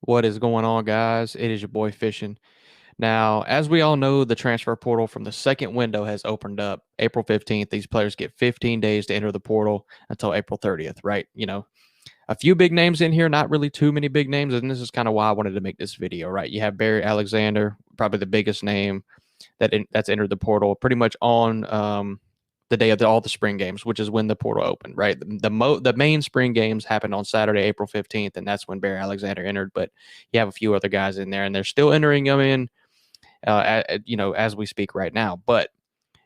What is going on, guys? It is your boy Fishing. Now, as we all know, the transfer portal from the second window has opened up April 15th. These players get 15 days to enter the portal until April 30th, right? A few big names in here, not really too many big names. And this is kind of why I wanted to make this video, right? You have Barry Alexander, probably the biggest name that's entered the portal pretty much on the day of all the spring games, which is when the portal opened, right? The main spring games happened on Saturday, April 15th, and that's when Barry Alexander entered. But you have a few other guys in there, and they're still entering them in, as we speak right now. But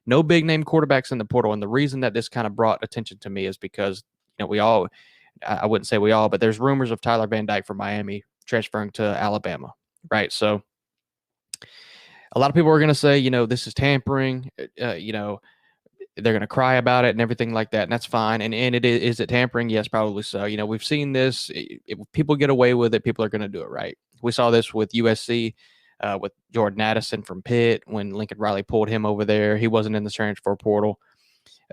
no big name quarterbacks in the portal, and the reason that this kind of brought attention to me is because I wouldn't say we all, but there's rumors of Tyler Van Dyke from Miami transferring to Alabama, right? So a lot of people are going to say, this is tampering, they're going to cry about it and everything like that. And that's fine. And is it tampering? Yes, probably so. We've seen this. If people get away with it, people are going to do it, right? We saw this with USC, with Jordan Addison from Pitt when Lincoln Riley pulled him over there. He wasn't in the transfer portal.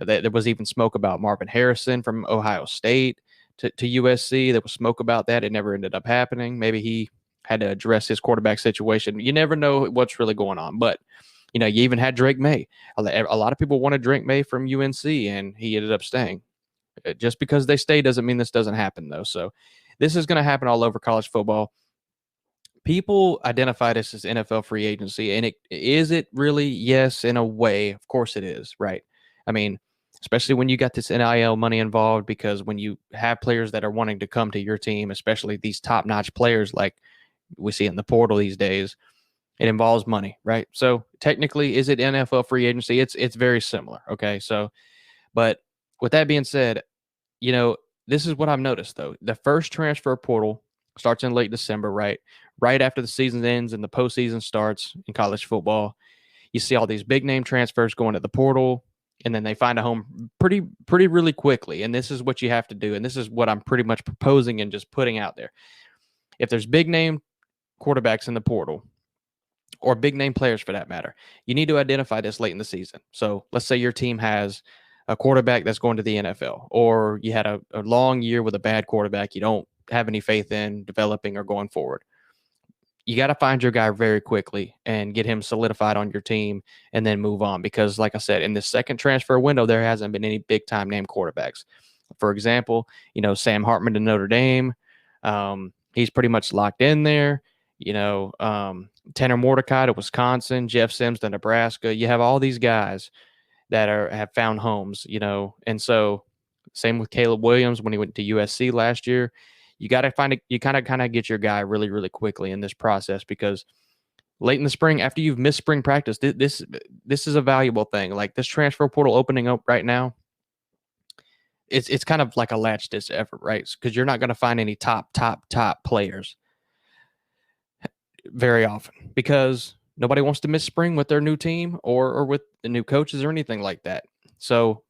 There was even smoke about Marvin Harrison from Ohio State to USC. There was smoke about that. It never ended up happening. Maybe he had to address his quarterback situation. You never know what's really going on. But you even had Drake May. A lot of people wanted Drake May from UNC, and he ended up staying. Just because they stay doesn't mean this doesn't happen, though. So this is going to happen all over college football. People identify this as NFL free agency, and is it really? Yes, in a way. Of course it is, right? I mean, especially when you got this NIL money involved, because when you have players that are wanting to come to your team, especially these top-notch players like we see in the portal these days, it involves money, right? So technically, is it NFL free agency? It's very similar, okay? So, but with that being said, this is what I've noticed, though. The first transfer portal starts in late December, right? Right after the season ends and the postseason starts in college football. You see all these big-name transfers going to the portal, and then they find a home pretty really quickly. And this is what you have to do, and this is what I'm pretty much proposing and just putting out there. If there's big-name quarterbacks in the portal, or big name players for that matter, you need to identify this late in the season. So let's say your team has a quarterback that's going to the NFL, or you had a long year with a bad quarterback you don't have any faith in developing or going forward. You got to find your guy very quickly and get him solidified on your team and then move on. Because like I said, in the second transfer window, there hasn't been any big time name quarterbacks. For example, Sam Hartman to Notre Dame. He's pretty much locked in there. Tanner Mordecai to Wisconsin, Jeff Sims to Nebraska. You have all these guys that have found homes, and so same with Caleb Williams when he went to USC last year. You got to kind of get your guy really, really quickly in this process, because late in the spring, after you've missed spring practice, this is a valuable thing. Like this transfer portal opening up right now, it's kind of like a latch ditch effort, right? Because you're not going to find any top players very often, because nobody wants to miss spring with their new team or with the new coaches or anything like that. So,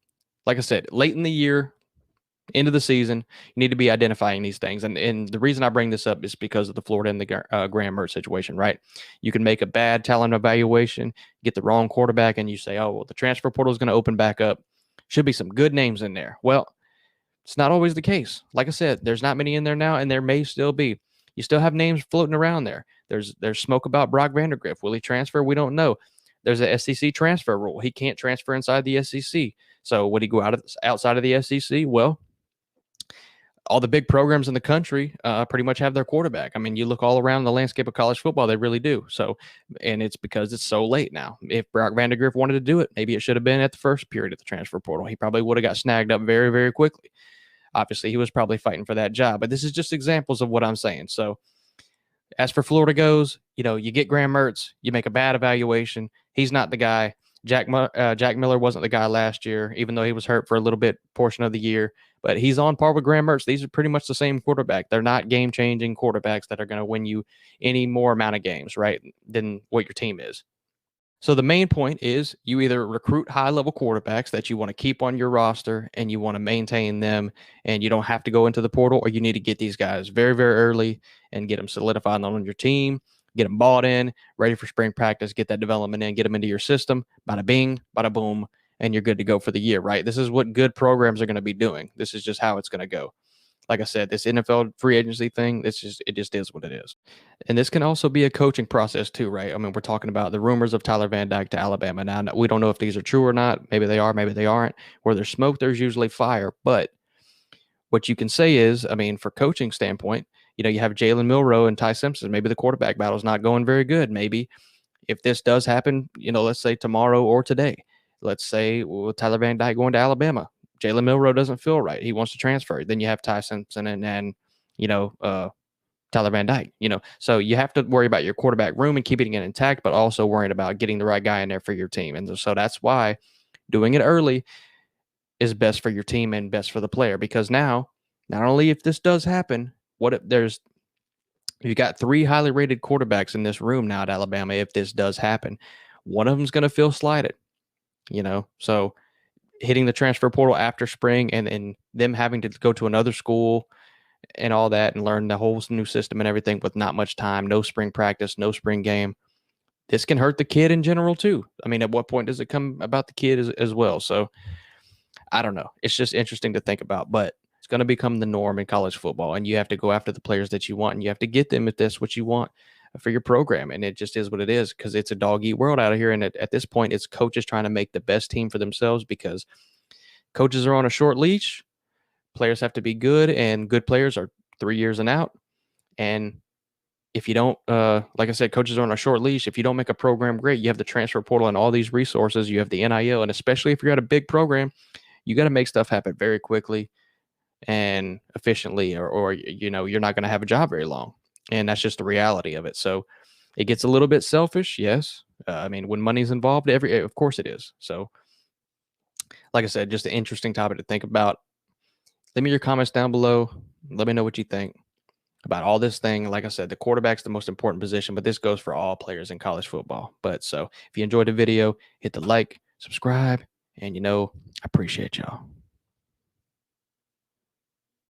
like I said, late in the year, end of the season, you need to be identifying these things. And the reason I bring this up is because of the Florida and the Graham Mertz situation, right? You can make a bad talent evaluation, get the wrong quarterback, and you say, oh, well, the transfer portal is going to open back up. Should be some good names in there. Well, it's not always the case. Like I said, there's not many in there now, and there may still be. You still have names floating around there. There's smoke about Brock Vandagriff. Will he transfer? We don't know. There's a SEC transfer rule. He can't transfer inside the SEC. So would he go outside of the SEC? Well, all the big programs in the country pretty much have their quarterback. I mean, you look all around the landscape of college football, they really do. So, and it's because it's so late now. If Brock Vandagriff wanted to do it, maybe it should have been at the first period of the transfer portal. He probably would have got snagged up very, very quickly. Obviously, he was probably fighting for that job, but this is just examples of what I'm saying. So as for Florida goes, you get Graham Mertz, you make a bad evaluation. He's not the guy. Jack Miller wasn't the guy last year, even though he was hurt for a little bit portion of the year, but he's on par with Graham Mertz. These are pretty much the same quarterback. They're not game-changing quarterbacks that are going to win you any more amount of games, right, than what your team is. So the main point is you either recruit high-level quarterbacks that you want to keep on your roster and you want to maintain them and you don't have to go into the portal, or you need to get these guys very, very early and get them solidified on your team, get them bought in, ready for spring practice, get that development in, get them into your system, bada bing, bada boom, and you're good to go for the year, right? This is what good programs are going to be doing. This is just how it's going to go. like I said, this NFL free agency thing, it just is what it is. And this can also be a coaching process too, right? I mean, we're talking about the rumors of Tyler Van Dyke to Alabama. Now, we don't know if these are true or not. Maybe they are, maybe they aren't. Where there's smoke, there's usually fire. But what you can say is, I mean, for coaching standpoint, you have Jalen Milroe and Ty Simpson. Maybe the quarterback battle's not going very good. Maybe if this does happen, let's say tomorrow or today, let's say Tyler Van Dyke going to Alabama, Jalen Milroe doesn't feel right. He wants to transfer. Then you have Ty Simpson and Tyler Van Dyke, so you have to worry about your quarterback room and keeping it intact, but also worrying about getting the right guy in there for your team. And so that's why doing it early is best for your team and best for the player, because now, not only if this does happen, what if you got 3 highly rated quarterbacks in this room now at Alabama. If this does happen, one of them's going to feel slighted, so hitting the transfer portal after spring and them having to go to another school and all that and learn the whole new system and everything with not much time, no spring practice, no spring game. This can hurt the kid in general too. I mean, at what point does it come about the kid as well? So I don't know. It's just interesting to think about, but it's going to become the norm in college football, and you have to go after the players that you want, and you have to get them if that's what you want for your program. And it just is what it is, because it's a dog eat world out of here. And at this point, it's coaches trying to make the best team for themselves, because coaches are on a short leash. Players have to be good, and good players are 3 years and out. And if you don't, like I said, coaches are on a short leash. If you don't make a program great, you have the transfer portal and all these resources. You have the NIL, and especially if you're at a big program, you got to make stuff happen very quickly and efficiently, or you're not going to have a job very long. And that's just the reality of it. So it gets a little bit selfish, yes. I mean, when money's involved, of course it is. So, like I said, just an interesting topic to think about. Leave me your comments down below. Let me know what you think about all this thing. Like I said, the quarterback's the most important position, but this goes for all players in college football. But so if you enjoyed the video, hit the like, subscribe, and I appreciate y'all.